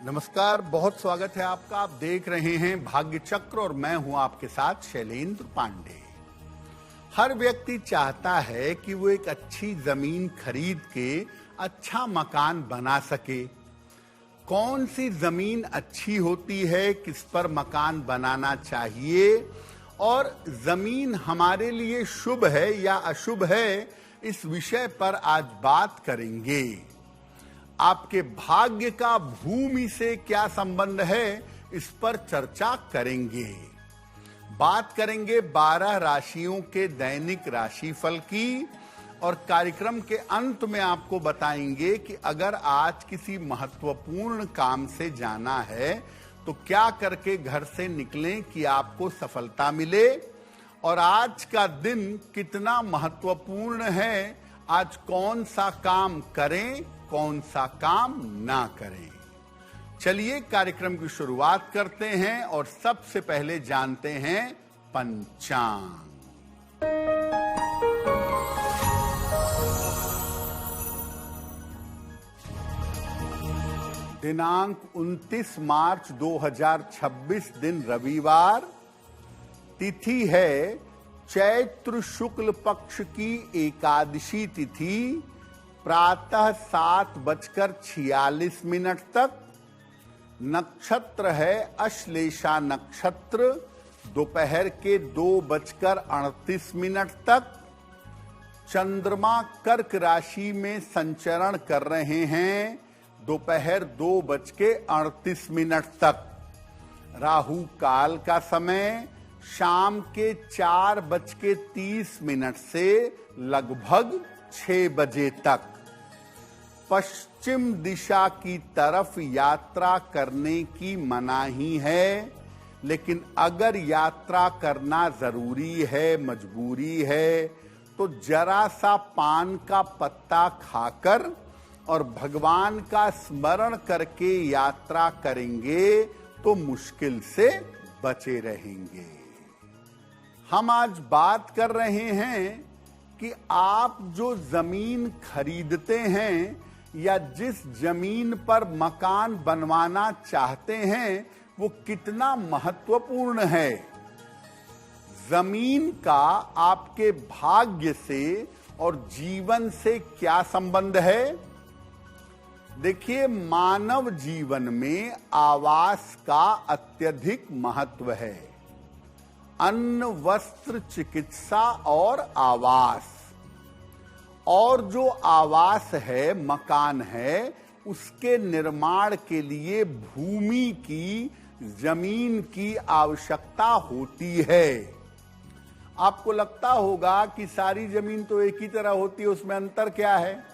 नमस्कार, बहुत स्वागत है आपका। आप देख रहे हैं भाग्य चक्र और मैं हूं आपके साथ शैलेंद्र पांडे। हर व्यक्ति चाहता है कि वो एक अच्छी जमीन खरीद के अच्छा मकान बना सके। कौन सी जमीन अच्छी होती है, किस पर मकान बनाना चाहिए और जमीन हमारे लिए शुभ है या अशुभ है, इस विषय पर आज बात करेंगे। आपके भाग्य का भूमि से क्या संबंध है, इस पर चर्चा करेंगे। बात करेंगे 12 राशियों के दैनिक राशिफल की और कार्यक्रम के अंत में आपको बताएंगे कि अगर आज किसी महत्वपूर्ण काम से जाना है तो क्या करके घर से निकलें कि आपको सफलता मिले और आज का दिन कितना महत्वपूर्ण है, आज कौन सा काम करें, कौन सा काम ना करें। चलिए कार्यक्रम की शुरुआत करते हैं और सबसे पहले जानते हैं पंचांग। दिनांक 29 मार्च 2026 दिन रविवार। तिथि है चैत्र शुक्ल पक्ष की एकादशी तिथि, प्रातः 7:46 तक। नक्षत्र है अश्लेषा नक्षत्र, दोपहर के 2:38 तक। चंद्रमा कर्क राशि में संचरण कर रहे हैं, दोपहर 2:38 तक। राहु काल का समय शाम के 4:30 से लगभग 6 बजे तक। पश्चिम दिशा की तरफ यात्रा करने की मनाही है, लेकिन अगर यात्रा करना जरूरी है, मजबूरी है, तो जरा सा पान का पत्ता खाकर और भगवान का स्मरण करके यात्रा करेंगे तो मुश्किल से बचे रहेंगे। हम आज बात कर रहे हैं कि आप जो जमीन खरीदते हैं या जिस जमीन पर मकान बनवाना चाहते हैं वो कितना महत्वपूर्ण है। जमीन का आपके भाग्य से और जीवन से क्या संबंध है। देखिए, मानव जीवन में आवास का अत्यधिक महत्व है। अन्न, वस्त्र, चिकित्सा और आवास। और जो आवास है, मकान है, उसके निर्माण के लिए भूमि की, जमीन की आवश्यकता होती है। आपको लगता होगा कि सारी जमीन तो एक ही तरह होती है, उसमें अंतर क्या है।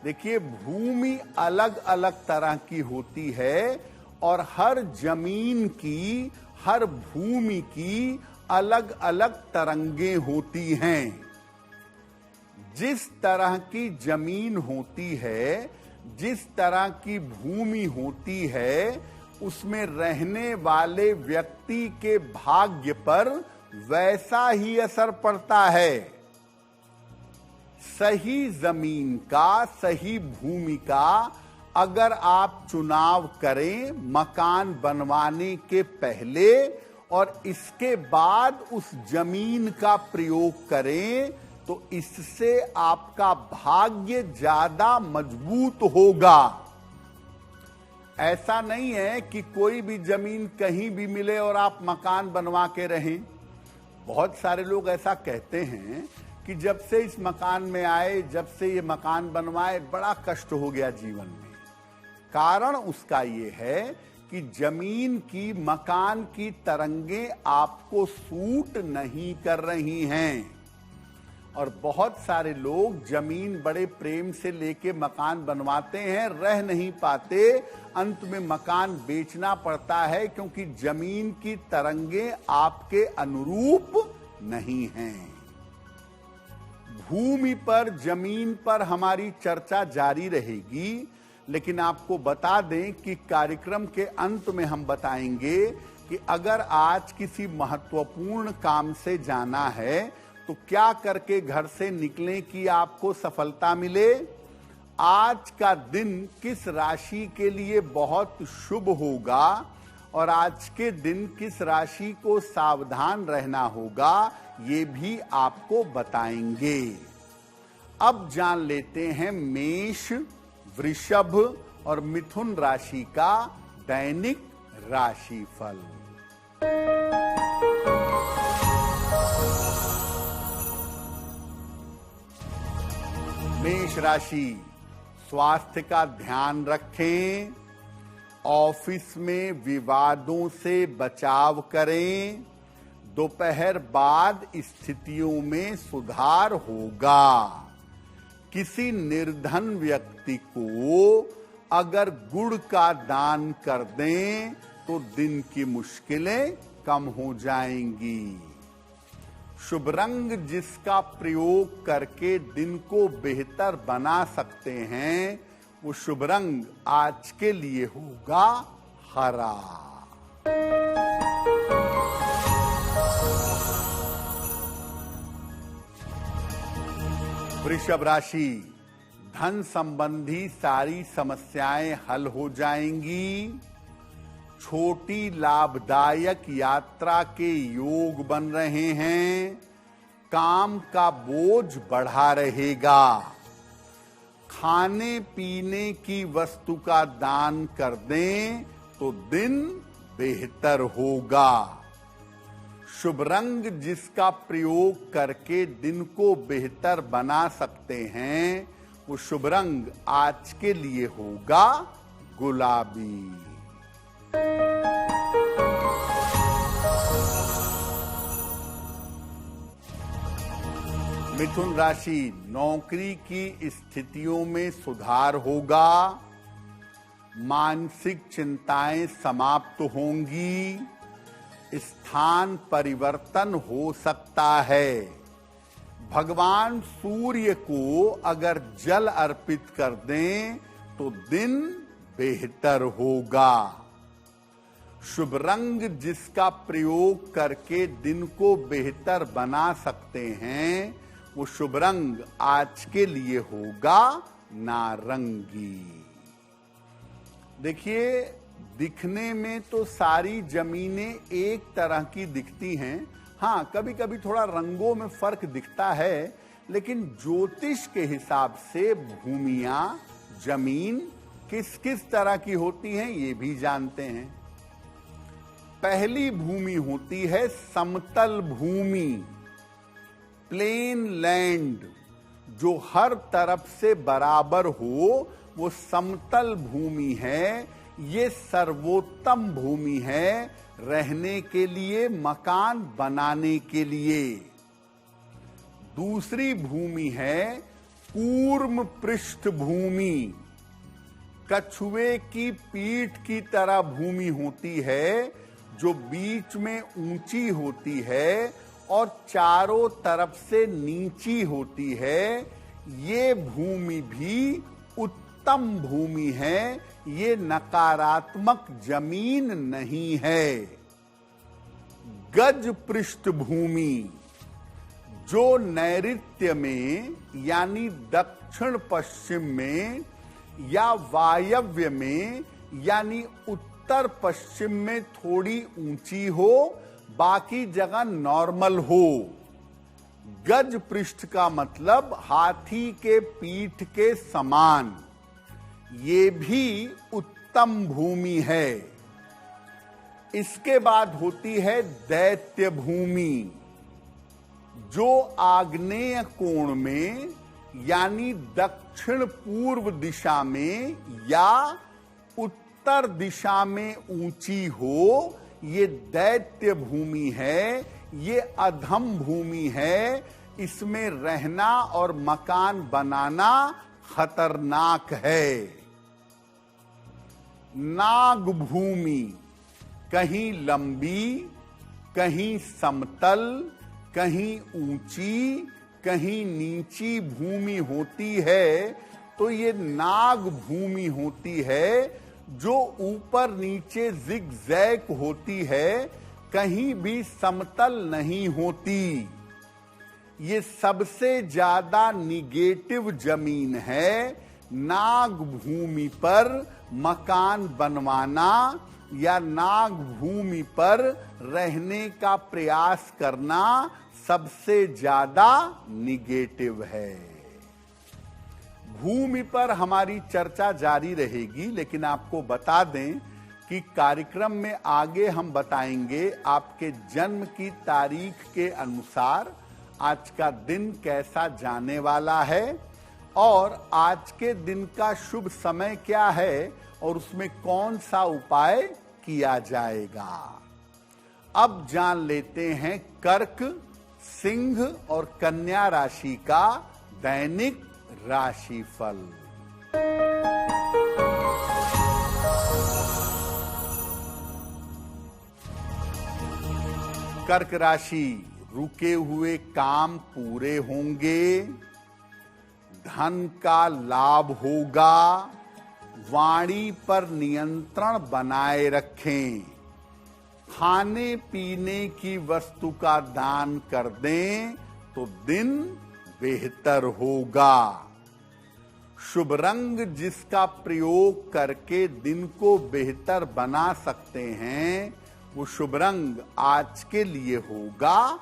देखिए, भूमि अलग अलग तरह की होती है और हर जमीन की, हर भूमि की अलग अलग तरंगे होती हैं। जिस तरह की जमीन होती है, जिस तरह की भूमि होती है, उसमें रहने वाले व्यक्ति के भाग्य पर वैसा ही असर पड़ता है। सही जमीन का, सही भूमि का अगर आप चुनाव करें मकान बनवाने के पहले और इसके बाद उस जमीन का प्रयोग करें तो इससे आपका भाग्य ज्यादा मजबूत होगा। ऐसा नहीं है कि कोई भी जमीन कहीं भी मिले और आप मकान बनवा के रहें। बहुत सारे लोग ऐसा कहते हैं कि जब से इस मकान में आए, जब से ये मकान बनवाए, बड़ा कष्ट हो गया जीवन में। कारण उसका ये है कि जमीन की, मकान की तरंगे आपको सूट नहीं कर रही हैं। और बहुत सारे लोग जमीन बड़े प्रेम से लेके मकान बनवाते हैं, रह नहीं पाते, अंत में मकान बेचना पड़ता है क्योंकि जमीन की तरंगे आपके अनुरूप नहीं हैं। भूमि पर, जमीन पर हमारी चर्चा जारी रहेगी, लेकिन आपको बता दें कि कार्यक्रम के अंत में हम बताएंगे कि अगर आज किसी महत्वपूर्ण काम से जाना है तो क्या करके घर से निकलें कि आपको सफलता मिले आज का दिन किस राशि के लिए बहुत शुभ होगा और आज के दिन किस राशि को सावधान रहना होगा, ये भी आपको बताएंगे। अब जान लेते हैं मेष, वृषभ और मिथुन राशि का दैनिक राशिफल। मेष राशि, स्वास्थ्य का ध्यान रखें, ऑफिस में विवादों से बचाव करें, दोपहर बाद स्थितियों में सुधार होगा। किसी निर्धन व्यक्ति को अगर गुड़ का दान कर दें तो दिन की मुश्किलें कम हो जाएंगी। शुभ रंग जिसका प्रयोग करके दिन को बेहतर बना सकते हैं, वो शुभ रंग आज के लिए होगा हरा। वृषभ राशि, धन संबंधी सारी समस्याएं हल हो जाएंगी। छोटी लाभदायक यात्रा के योग बन रहे हैं। काम का बोझ बढ़ा रहेगा। खाने पीने की वस्तु का दान कर दें तो दिन बेहतर होगा। शुभ रंग जिसका प्रयोग करके दिन को बेहतर बना सकते हैं, वो शुभ रंग आज के लिए होगा गुलाबी। मिथुन राशि, नौकरी की स्थितियों में सुधार होगा। मानसिक चिंताएं समाप्त होंगी। स्थान परिवर्तन हो सकता है। भगवान सूर्य को अगर जल अर्पित कर दें तो दिन बेहतर होगा। शुभ रंग जिसका प्रयोग करके दिन को बेहतर बना सकते हैं, वो शुभ रंग आज के लिए होगा नारंगी। देखिए, दिखने में तो सारी जमीनें एक तरह की दिखती हैं। हाँ, कभी कभी थोड़ा रंगों में फर्क दिखता है, लेकिन ज्योतिष के हिसाब से भूमियां, जमीन किस किस तरह की होती हैं ये भी जानते हैं। पहली भूमि होती है समतल भूमि, प्लेन लैंड, जो हर तरफ से बराबर हो, वो समतल भूमि है। ये सर्वोत्तम भूमि है रहने के लिए, मकान बनाने के लिए। दूसरी भूमि है कूर्म पृष्ठभूमि, कछुए की पीठ की तरह भूमि होती है, जो बीच में ऊंची होती है और चारों तरफ से नीची होती है। ये भूमि भी उत्तम भूमि है। ये नकारात्मक जमीन नहीं है। गज पृष्ठभूमि, जो नैऋत्य में यानी दक्षिण पश्चिम में या वायव्य में यानी उत्तर पश्चिम में थोड़ी ऊंची हो, बाकी जगह नॉर्मल हो। गज पृष्ठ का मतलब हाथी के पीठ के समान। ये भी उत्तम भूमि है। इसके बाद होती है दैत्य भूमि, जो आग्नेय कोण में यानी दक्षिण पूर्व दिशा में या उत्तर दिशा में ऊंची हो। ये दैत्य भूमि है। ये अधम भूमि है। इसमें रहना और मकान बनाना खतरनाक है। नाग भूमि, कहीं लंबी, कहीं समतल, कहीं ऊंची, कहीं नीची भूमि होती है, तो ये नाग भूमि होती है, जो ऊपर नीचे जिगजैग होती है, कहीं भी समतल नहीं होती। ये सबसे ज्यादा निगेटिव जमीन है। नाग भूमि पर मकान बनवाना या नाग भूमि पर रहने का प्रयास करना सबसे ज्यादा निगेटिव है। भूमि पर हमारी चर्चा जारी रहेगी, लेकिन आपको बता दें कि कार्यक्रम में आगे हम बताएंगे आपके जन्म की तारीख के अनुसार आज का दिन कैसा जाने वाला है और आज के दिन का शुभ समय क्या है और उसमें कौन सा उपाय किया जाएगा। अब जान लेते हैं कर्क, सिंह और कन्या राशि का दैनिक राशिफल। कर्क राशि, रुके हुए काम पूरे होंगे, धन का लाभ होगा, वाणी पर नियंत्रण बनाए रखें, खाने पीने की वस्तु का दान कर दें तो दिन बेहतर होगा। शुभ रंग जिसका प्रयोग करके दिन को बेहतर बना सकते हैं वो शुभ रंग आज के लिए होगा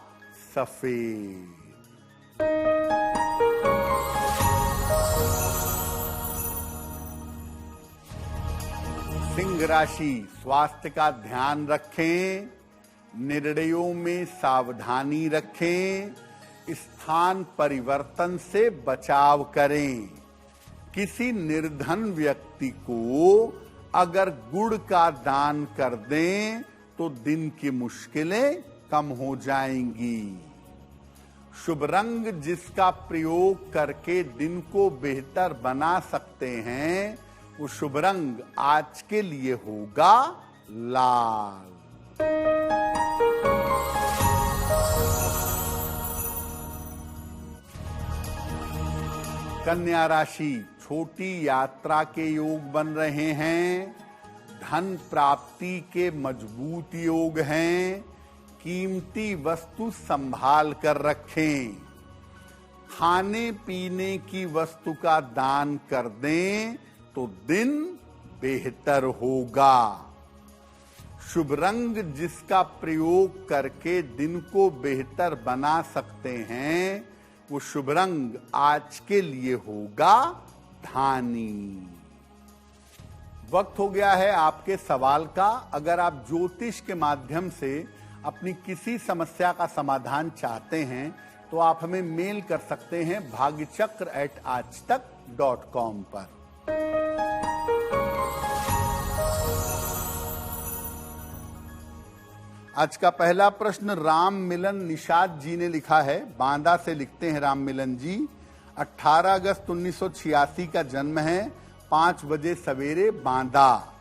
सफेद। सिंह राशि, स्वास्थ्य का ध्यान रखें, निर्णयों में सावधानी रखें, स्थान परिवर्तन से बचाव करें। किसी निर्धन व्यक्ति को अगर गुड़ का दान कर दें तो दिन की मुश्किलें कम हो जाएंगी। शुभ रंग जिसका प्रयोग करके दिन को बेहतर बना सकते हैं वो शुभ रंग आज के लिए होगा लाल। कन्या राशि, छोटी यात्रा के योग बन रहे हैं, धन प्राप्ति के मजबूत योग हैं, कीमती वस्तु संभाल कर रखें, खाने पीने की वस्तु का दान कर दें तो दिन बेहतर होगा। शुभ रंग जिसका प्रयोग करके दिन को बेहतर बना सकते हैं वो शुभ रंग आज के लिए होगा धानी। वक्त हो गया है आपके सवाल का। अगर आप ज्योतिष के माध्यम से अपनी किसी समस्या का समाधान चाहते हैं तो आप हमें मेल कर सकते हैं bhagyachakra@aajtak.com पर। आज का पहला प्रश्न राम मिलन निषाद जी ने लिखा है, बांदा से लिखते हैं राम मिलन जी। 18 अगस्त 1986 का जन्म है, 5 बजे सवेरे बांदा।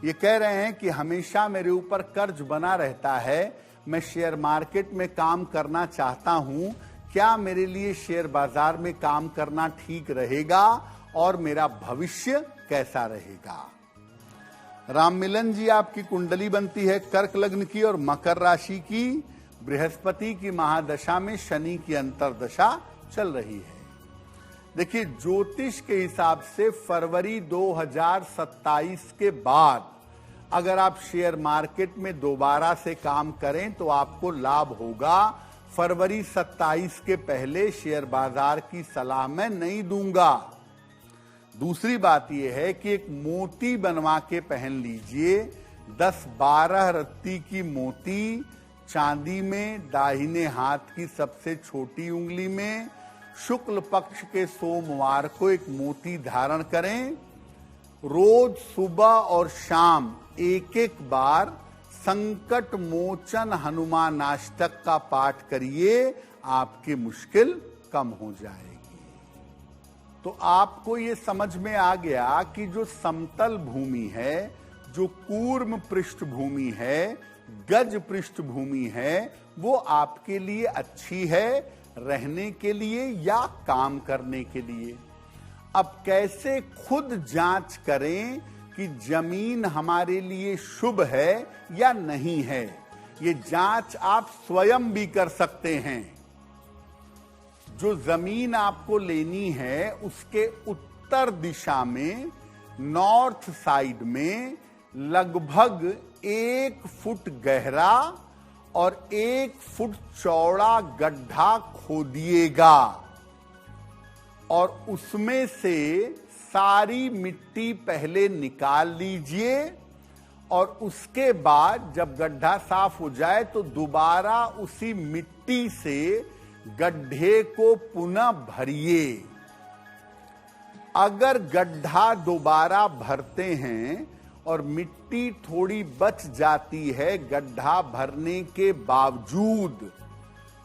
ये कह रहे हैं कि हमेशा मेरे ऊपर कर्ज बना रहता है, मैं शेयर मार्केट में काम करना चाहता हूं, क्या मेरे लिए शेयर बाजार में काम करना ठीक रहेगा और मेरा भविष्य कैसा रहेगा। राम मिलन जी, आपकी कुंडली बनती है कर्क लग्न की और मकर राशि की। बृहस्पति की महादशा में शनि की अंतर्दशा चल रही है। देखिए, ज्योतिष के हिसाब से फरवरी 2027 के बाद अगर आप शेयर मार्केट में दोबारा से काम करें तो आपको लाभ होगा। फरवरी 27 के पहले शेयर बाजार की सलाह मैं नहीं दूंगा। दूसरी बात यह है कि एक मोती बनवा के पहन लीजिए, 10-12 रत्ती की मोती चांदी में, दाहिने हाथ की सबसे छोटी उंगली में। शुक्ल पक्ष के सोमवार को एक मोती धारण करें। रोज सुबह और शाम एक बार संकट मोचन हनुमानाष्टक का पाठ करिए, आपकी मुश्किल कम हो जाएगी। तो आपको ये समझ में आ गया कि जो समतल भूमि है, जो कूर्म पृष्ठभूमि है, गज पृष्ठभूमि है, वो आपके लिए अच्छी है रहने के लिए या काम करने के लिए। अब कैसे खुद जांच करें कि जमीन हमारे लिए शुभ है या नहीं है, ये जांच आप स्वयं भी कर सकते हैं। जो जमीन आपको लेनी है उसके उत्तर उत्तर दिशा में नॉर्थ साइड में लगभग 1 फुट गहरा और 1 फुट चौड़ा गड्ढा खोदिएगा और उसमें से सारी मिट्टी पहले निकाल लीजिए और उसके बाद जब गड्ढा साफ हो जाए तो दोबारा उसी मिट्टी से गड्ढे को पुनः भरिए। अगर गड्ढा दोबारा भरते हैं और मिट्टी थोड़ी बच जाती है गड्ढा भरने के बावजूद,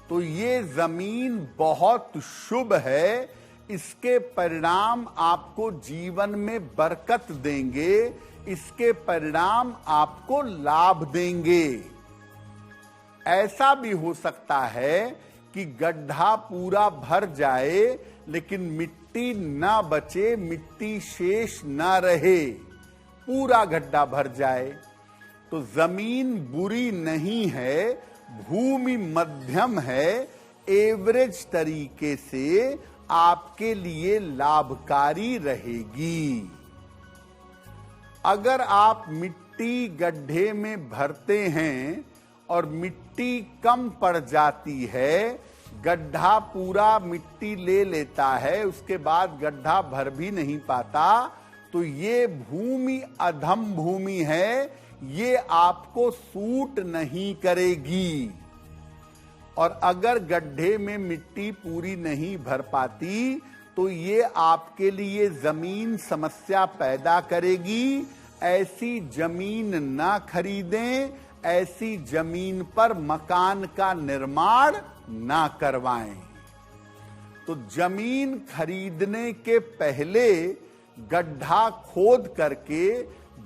तो ये जमीन बहुत शुभ है। इसके परिणाम आपको जीवन में बरकत देंगे, इसके परिणाम आपको लाभ देंगे। ऐसा भी हो सकता है कि गड्ढा पूरा भर जाए लेकिन मिट्टी ना बचे, मिट्टी शेष ना रहे, पूरा गड्ढा भर जाए। तो जमीन बुरी नहीं है, भूमि मध्यम है, एवरेज तरीके से आपके लिए लाभकारी रहेगी। अगर आप मिट्टी गड्ढे में भरते हैं और मिट्टी कम पड़ जाती है, गड्ढा पूरा मिट्टी ले लेता है, उसके बाद गड्ढा भर भी नहीं पाता, तो ये भूमि अधम भूमि है, ये आपको सूट नहीं करेगी। और अगर गड्ढे में मिट्टी पूरी नहीं भर पाती तो ये आपके लिए जमीन समस्या पैदा करेगी। ऐसी जमीन ना खरीदें, ऐसी जमीन पर मकान का निर्माण ना करवाएं। तो जमीन खरीदने के पहले गड्ढा खोद करके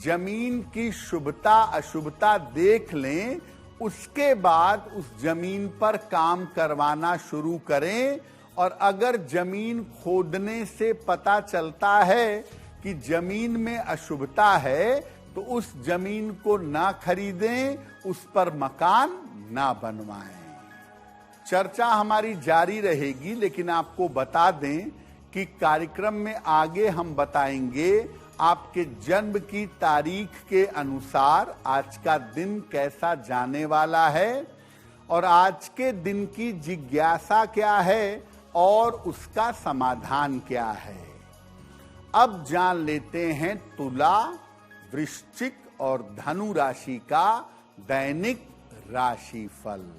जमीन की शुभता अशुभता देख लें, उसके बाद उस जमीन पर काम करवाना शुरू करें। और अगर जमीन खोदने से पता चलता है कि जमीन में अशुभता है तो उस जमीन को ना खरीदें, उस पर मकान ना बनवाएं। चर्चा हमारी जारी रहेगी, लेकिन आपको बता दें कि कार्यक्रम में आगे हम बताएंगे आपके जन्म की तारीख के अनुसार आज का दिन कैसा जाने वाला है और आज के दिन की जिज्ञासा क्या है और उसका समाधान क्या है। अब जान लेते हैं तुला, वृश्चिक और धनु राशि का दैनिक राशिफल।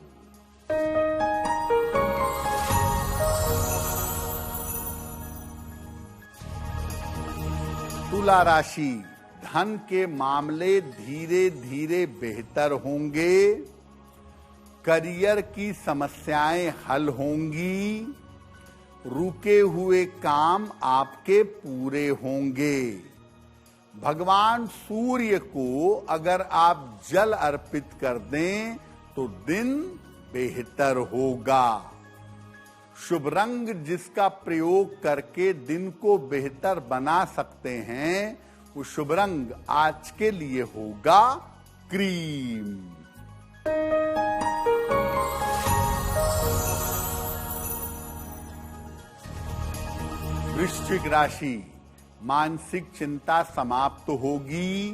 तुला राशि, धन के मामले धीरे धीरे बेहतर होंगे, करियर की समस्याएं हल होंगी, रुके हुए काम आपके पूरे होंगे। भगवान सूर्य को अगर आप जल अर्पित कर दें तो दिन बेहतर होगा। शुभ रंग जिसका प्रयोग करके दिन को बेहतर बना सकते हैं, वो शुभ रंग आज के लिए होगा क्रीम। वृश्चिक राशि, मानसिक चिंता समाप्त होगी,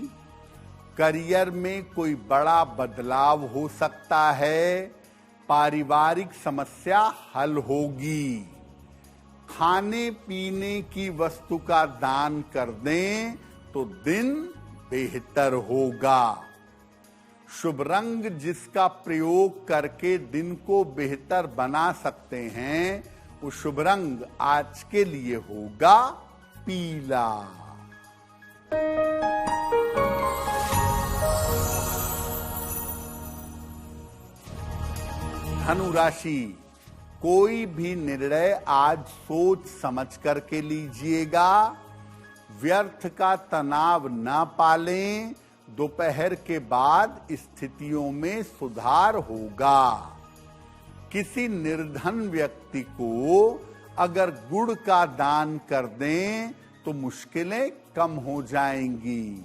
करियर में कोई बड़ा बदलाव हो सकता है, पारिवारिक समस्या हल होगी, खाने पीने की वस्तु का दान कर दें तो दिन बेहतर होगा। शुभ रंग जिसका प्रयोग करके दिन को बेहतर बना सकते हैं, वो शुभ रंग आज के लिए होगा पीला। धनु राशि, कोई भी निर्णय आज सोच समझ करके लीजिएगा, व्यर्थ का तनाव ना पालें, दोपहर के बाद स्थितियों में सुधार होगा। किसी निर्धन व्यक्ति को अगर गुड़ का दान कर दें तो मुश्किलें कम हो जाएंगी।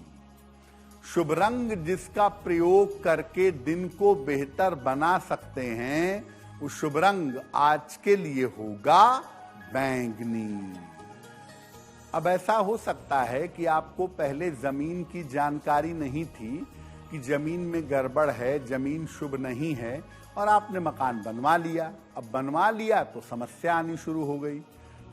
शुभ रंग जिसका प्रयोग करके दिन को बेहतर बना सकते हैं, वो शुभ रंग आज के लिए होगा बैंगनी। अब ऐसा हो सकता है कि आपको पहले जमीन की जानकारी नहीं थी कि जमीन में गड़बड़ है, जमीन शुभ नहीं है, और आपने मकान बनवा लिया। अब बनवा लिया तो समस्या आनी शुरू हो गई।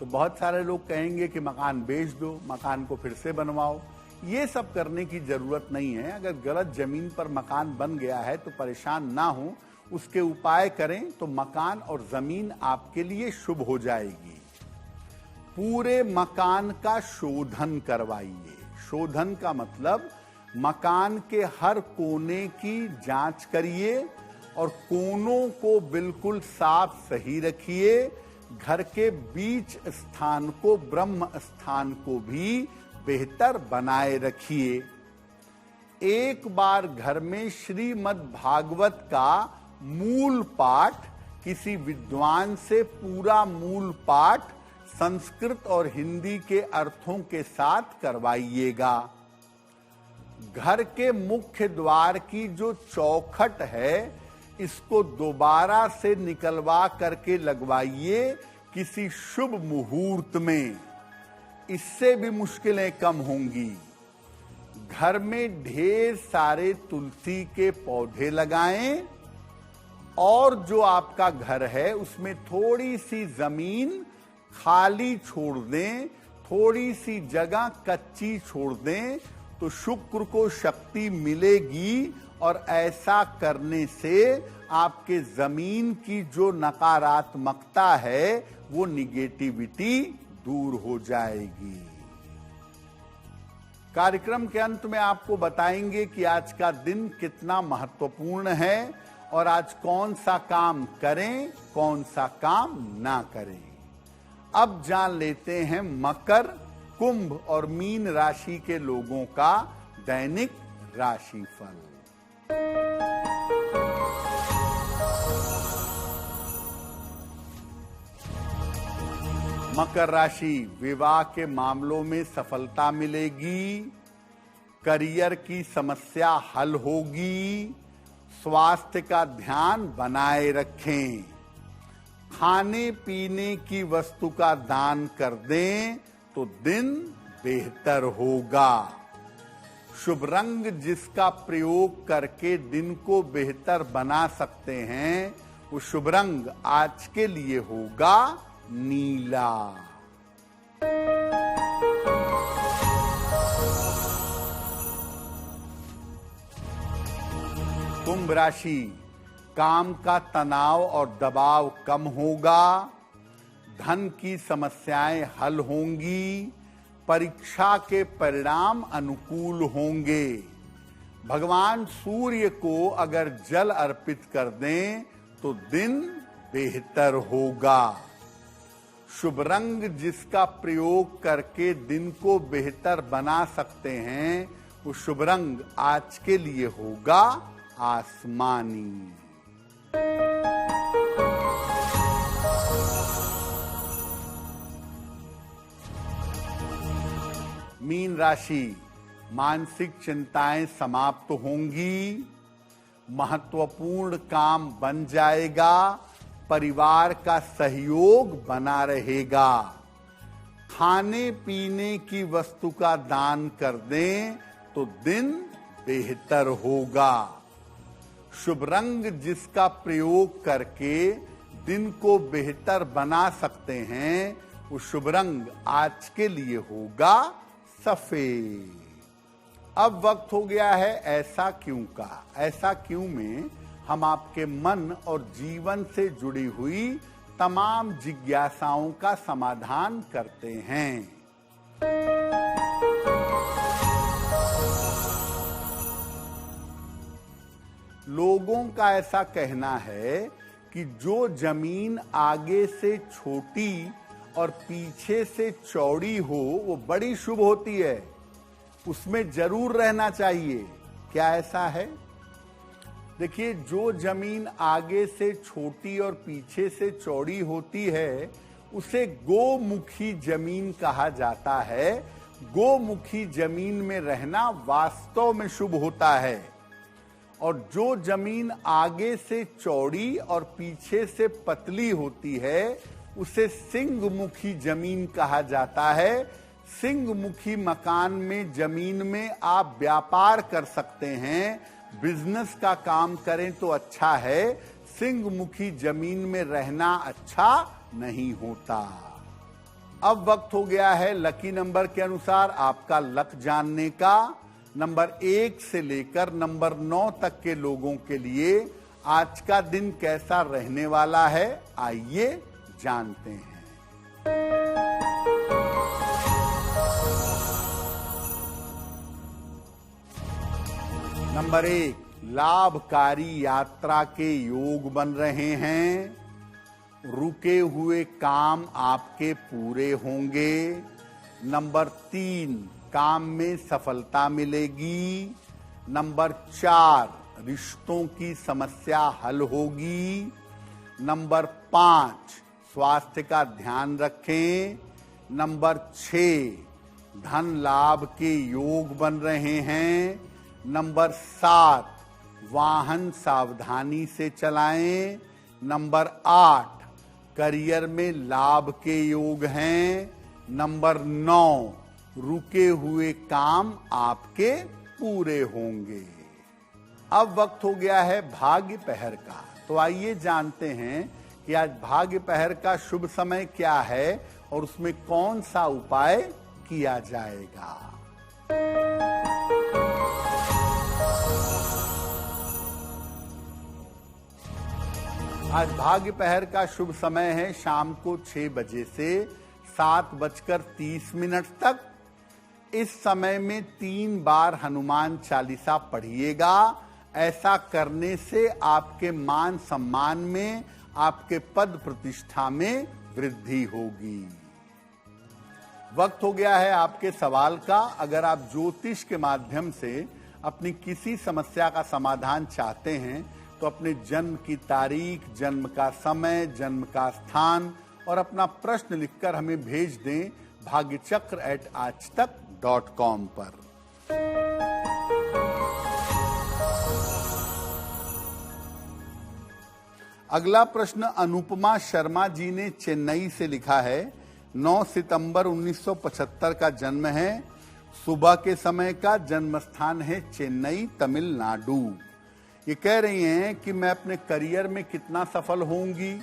तो बहुत सारे लोग कहेंगे कि मकान बेच दो, मकान को फिर से बनवाओ। ये सब करने की जरूरत नहीं है। अगर गलत जमीन पर मकान बन गया है तो परेशान ना हो, उसके उपाय करें तो मकान और जमीन आपके लिए शुभ हो जाएगी। पूरे मकान का शोधन करवाइए। शोधन का मतलब मकान के हर कोने की जांच करिए और कोनों को बिल्कुल साफ सही रखिए। घर के बीच स्थान को, ब्रह्म स्थान को भी बेहतर बनाए रखिए। एक बार घर में श्रीमद् भागवत का मूल पाठ किसी विद्वान से पूरा मूल पाठ संस्कृत और हिंदी के अर्थों के साथ करवाइएगा। घर के मुख्य द्वार की जो चौखट है, इसको दोबारा से निकलवा करके लगवाइए किसी शुभ मुहूर्त में। इससे भी मुश्किलें कम होंगी। घर में ढेर सारे तुलसी के पौधे लगाएं और जो आपका घर है उसमें थोड़ी सी जमीन खाली छोड़ दें, थोड़ी सी जगह कच्ची छोड़ दें, तो शुक्र को शक्ति मिलेगी और ऐसा करने से आपके जमीन की जो नकारात्मकता है, वो निगेटिविटी दूर हो जाएगी। कार्यक्रम के अंत में आपको बताएंगे कि आज का दिन कितना महत्वपूर्ण है और आज कौन सा काम करें, कौन सा काम ना करें। अब जान लेते हैं मकर, कुंभ और मीन राशि के लोगों का दैनिक राशिफल। मकर राशि, विवाह के मामलों में सफलता मिलेगी। करियर की समस्या हल होगी। स्वास्थ्य का ध्यान बनाए रखें। खाने पीने की वस्तु का दान कर दें तो दिन बेहतर होगा। शुभ रंग जिसका प्रयोग करके दिन को बेहतर बना सकते हैं, वो शुभ रंग आज के लिए होगा नीला। कुंभ राशि, काम का तनाव और दबाव कम होगा। धन की समस्याएं हल होंगी। परीक्षा के परिणाम अनुकूल होंगे। भगवान सूर्य को अगर जल अर्पित कर दें तो दिन बेहतर होगा। शुभ रंग जिसका प्रयोग करके दिन को बेहतर बना सकते हैं, वो शुभ रंग आज के लिए होगा आसमानी। मीन राशि, मानसिक चिंताएं समाप्त होंगी। महत्वपूर्ण काम बन जाएगा। परिवार का सहयोग बना रहेगा। खाने पीने की वस्तु का दान कर दें तो दिन बेहतर होगा। शुभ रंग जिसका प्रयोग करके दिन को बेहतर बना सकते हैं, वो शुभ रंग आज के लिए होगा सफेद। अब वक्त हो गया है ऐसा क्यों का। ऐसा क्यों में हम आपके मन और जीवन से जुड़ी हुई तमाम जिज्ञासाओं का समाधान करते हैं। लोगों का ऐसा कहना है कि जो जमीन आगे से छोटी और पीछे से चौड़ी हो, वो बड़ी शुभ होती है। उसमें जरूर रहना चाहिए। क्या ऐसा है? देखिए, जो जमीन आगे से छोटी और पीछे से चौड़ी होती है, उसे गोमुखी जमीन कहा जाता है। गोमुखी जमीन में रहना वास्तव में शुभ होता है। और जो जमीन आगे से चौड़ी और पीछे से पतली होती है, उसे सिंहमुखी जमीन कहा जाता है। सिंह मुखी मकान में, जमीन में आप व्यापार कर सकते हैं, बिजनेस का काम करें तो अच्छा है। सिंह मुखी जमीन में रहना अच्छा नहीं होता। अब वक्त हो गया है लकी नंबर के अनुसार आपका लक जानने का। नंबर 1 से लेकर नंबर 9 तक के लोगों के लिए आज का दिन कैसा रहने वाला है, आइए जानते हैं। नंबर 1, लाभकारी यात्रा के योग बन रहे हैं। रुके हुए काम आपके पूरे होंगे। नंबर 3, काम में सफलता मिलेगी। नंबर 4, रिश्तों की समस्या हल होगी। नंबर 5, स्वास्थ्य का ध्यान रखें। नंबर 6, धन लाभ के योग बन रहे हैं। नंबर 7, वाहन सावधानी से चलाएं। नंबर 8, करियर में लाभ के योग हैं। नंबर 9, रुके हुए काम आपके पूरे होंगे। अब वक्त हो गया है भाग्य पहर का, तो आइए जानते हैं कि आज भाग्य पहर का शुभ समय क्या है और उसमें कौन सा उपाय किया जाएगा। आज भाग्य पहर का शुभ समय है शाम को 6 बजे से 7:30 तक। इस समय में 3 बार हनुमान चालीसा पढ़िएगा। ऐसा करने से आपके मान सम्मान में, आपके पद प्रतिष्ठा में वृद्धि होगी। वक्त हो गया है आपके सवाल का। अगर आप ज्योतिष के माध्यम से अपनी किसी समस्या का समाधान चाहते हैं तो अपने जन्म की तारीख, जन्म का समय, जन्म का स्थान और अपना प्रश्न लिखकर हमें भेज दें bhagyachakra@aajtak.com पर। अगला प्रश्न अनुपमा शर्मा जी ने चेन्नई से लिखा है। 9 सितंबर 1975 का जन्म है। सुबह के समय का जन्म स्थान है चेन्नई, तमिलनाडु। ये कह रही हैं कि मैं अपने करियर में कितना सफल होंगी,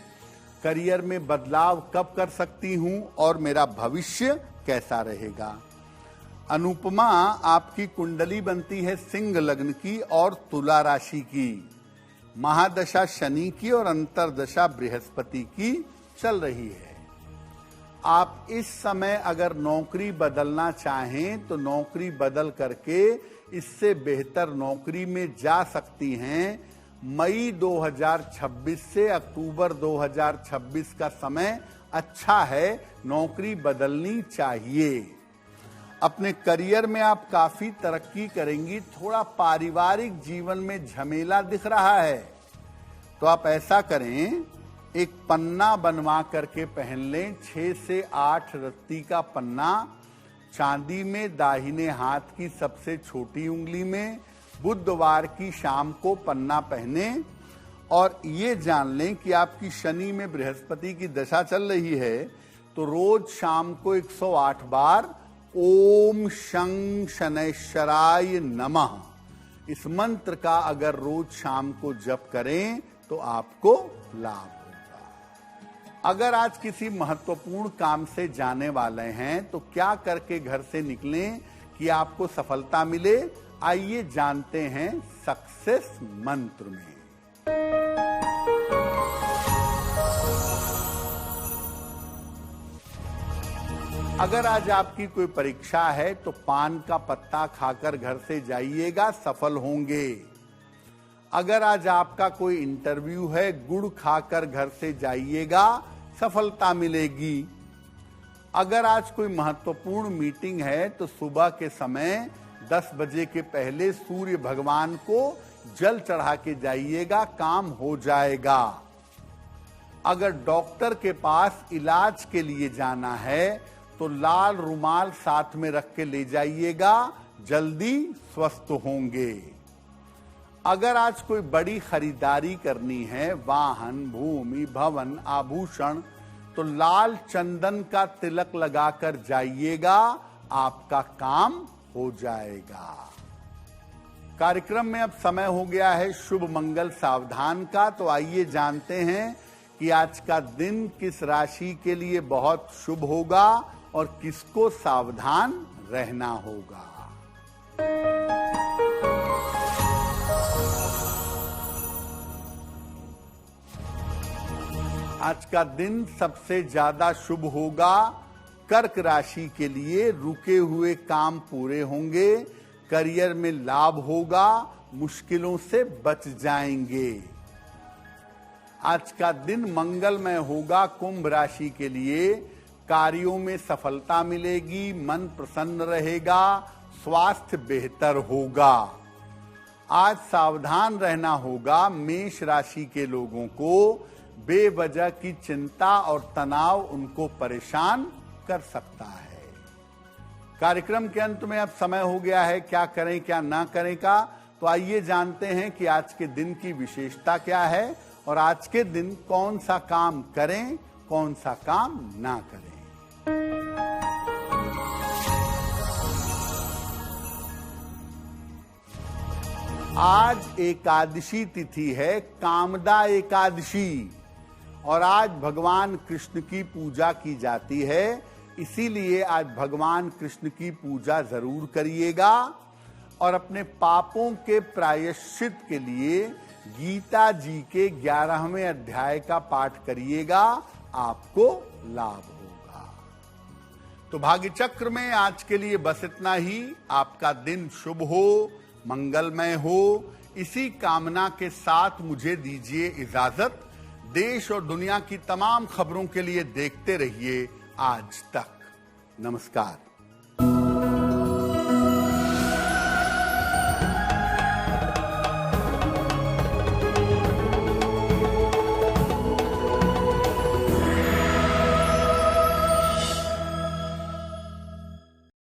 करियर में बदलाव कब कर सकती हूं और मेरा भविष्य कैसा रहेगा। अनुपमा, आपकी कुंडली बनती है सिंह लग्न की और तुला राशि की। महादशा शनि की और अंतरदशा बृहस्पति की चल रही है। आप इस समय अगर नौकरी बदलना चाहें तो नौकरी बदल करके इससे बेहतर नौकरी में जा सकती हैं। मई 2026 से अक्टूबर 2026 का समय अच्छा है, नौकरी बदलनी चाहिए। अपने करियर में आप काफी तरक्की करेंगी। थोड़ा पारिवारिक जीवन में झमेला दिख रहा है तो आप ऐसा करें, एक पन्ना बनवा करके पहन लें। 6 से 8 रत्ती का पन्ना, चांदी में, दाहिने हाथ की सबसे छोटी उंगली में। बुधवार की शाम को पन्ना पहने और ये जान लें कि आपकी शनि में बृहस्पति की दशा चल रही है तो रोज शाम को 108 बार ओम शं शनैश्चराय नमः इस मंत्र का अगर रोज शाम को जप करें तो आपको लाभ होगा। अगर आज किसी महत्वपूर्ण काम से जाने वाले हैं तो क्या करके घर से निकलें कि आपको सफलता मिले, आइए जानते हैं सक्सेस मंत्र में। अगर आज आपकी कोई परीक्षा है तो पान का पत्ता खाकर घर से जाइएगा, सफल होंगे। अगर आज आपका कोई इंटरव्यू है, गुड़ खाकर घर से जाइएगा, सफलता मिलेगी। अगर आज कोई महत्वपूर्ण मीटिंग है तो सुबह के समय 10 बजे के पहले सूर्य भगवान को जल चढ़ा के जाइएगा, काम हो जाएगा। अगर डॉक्टर के पास इलाज के लिए जाना है तो लाल रुमाल साथ में रख के ले जाइएगा, जल्दी स्वस्थ होंगे। अगर आज कोई बड़ी खरीदारी करनी है, वाहन, भूमि, भवन, आभूषण, तो लाल चंदन का तिलक लगाकर जाइएगा, आपका काम हो जाएगा। कार्यक्रम में अब समय हो गया है शुभ मंगल सावधान का। तो आइए जानते हैं कि आज का दिन किस राशि के लिए बहुत शुभ होगा और किसको सावधान रहना होगा। आज का दिन सबसे ज्यादा शुभ होगा कर्क राशि के लिए। रुके हुए काम पूरे होंगे, करियर में लाभ होगा, मुश्किलों से बच जाएंगे। आज का दिन मंगलमय होगा कुंभ राशि के लिए। कार्यों में सफलता मिलेगी, मन प्रसन्न रहेगा, स्वास्थ्य बेहतर होगा। आज सावधान रहना होगा मेष राशि के लोगों को। बेवजह की चिंता और तनाव उनको परेशान कर सकता है। कार्यक्रम के अंत में अब समय हो गया है क्या करें क्या ना करें का। तो आइए जानते हैं कि आज के दिन की विशेषता क्या है और आज के दिन कौन सा काम करें, कौन सा काम ना करें। आज एकादशी तिथि है, कामदा एकादशी, और आज भगवान कृष्ण की पूजा की जाती है। इसीलिए आज भगवान कृष्ण की पूजा जरूर करिएगा और अपने पापों के प्रायश्चित के लिए गीता जी के 11वें अध्याय का पाठ करिएगा, आपको लाभ होगा। तो भाग्य चक्र में आज के लिए बस इतना ही। आपका दिन शुभ हो, मंगलमय हो, इसी कामना के साथ मुझे दीजिए इजाजत। देश और दुनिया की तमाम खबरों के लिए देखते रहिए आज तक। नमस्कार।